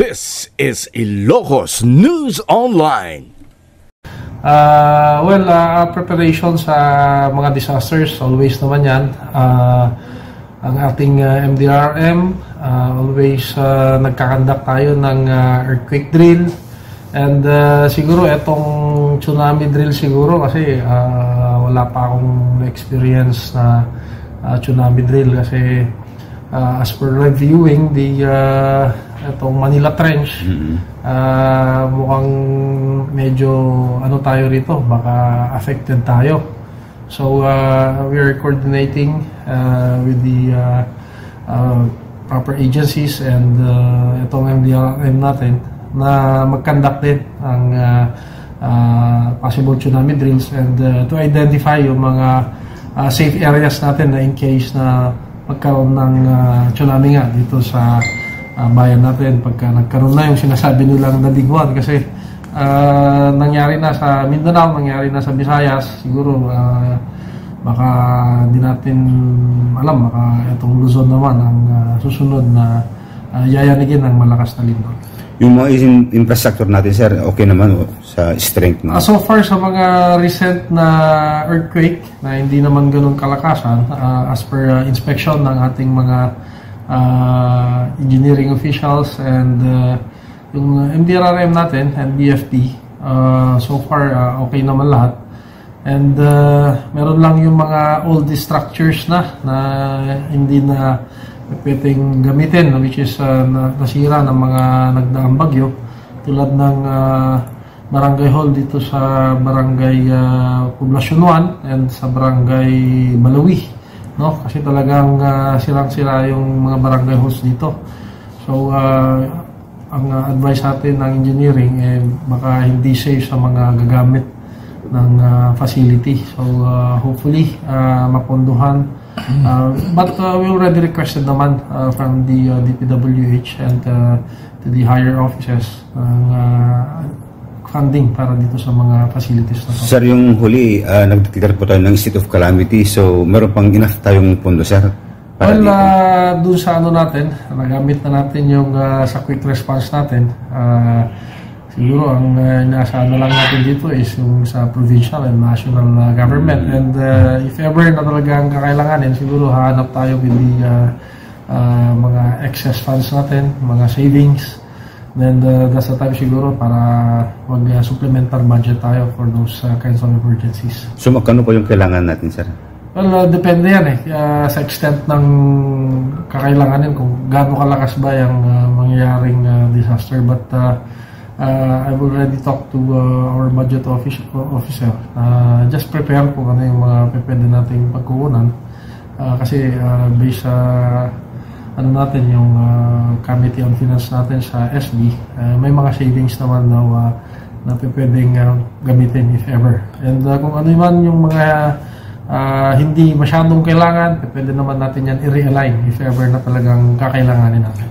This is Ilocos News Online. Preparation sa mga disasters, always naman yan. Ang ating MDRM, always nagkakandak tayo ng earthquake drill. And siguro itong tsunami drill siguro kasi wala pa akong experience na tsunami drill kasi as per reviewing itong Manila Trench, mukhang medyo tayo rito, baka affected tayo. So we are coordinating with the proper agencies and itong MDRM natin na mag-conduct din ang possible tsunami drills and to identify yung mga safe areas natin na in case na magkaroon ng tsunami nga dito sa bayan natin pagka nagkaroon na yung sinasabi nilang nabiguan kasi nangyari na sa Mindanao, nangyari na sa Visayas, siguro baka hindi natin alam, baka itong Luzon naman ang susunod na yayanigin ng malakas na lindol. Yung mga infrastructure natin, sir, okay naman sa strength na? So far sa mga recent na earthquake na hindi naman ganun kalakasan, as per inspection ng ating mga engineering officials and yung MDRRM natin and BFP, so far okay naman lahat. And meron lang yung mga old structures na hindi na pwedeng gamitin, which is nasira ng mga nagdaang bagyo tulad ng barangay hall dito sa barangay Poblacion 1 and sa barangay Malawi. No? Kasi talagang sirang-sira yung mga barangay halls dito. So, ang advice natin ng engineering baka hindi safe sa mga gagamit ng facility. So, hopefully, mapondohan. But we already requested naman from the DPWH and to the higher offices funding para dito sa mga facilities na to. Sir, yung huli, nag-declare po tayo ng state of calamity. So, meron pang enough tayong pondo, sir? Doon sa natin, nagamit na natin yung sa quick response natin. Siguro, ang nasa lang natin dito is yung sa provincial and national government. And if ever na talagang kakailanganin, siguro hahanap tayo with the mga excess funds natin, mga savings. Then that's the time siguro para mag-supplemental budget tayo for those kinds of emergencies. So magkano po yung kailangan natin, sir? Well, depende yan sa extent ng kakailanganin kung gaano kalakas ba yung mangyayaring disaster. But I've already talked to our budget officer. Just prepare kung ano yung mga pwede nating pagkukunan. Kasi based sa natin yung Committee on Finance natin sa SB, may mga savings naman na pwedeng gamitin if ever. And kung ano man yung mga hindi masyadong kailangan, pwede naman natin yan i-realign if ever na talagang kakailanganin natin.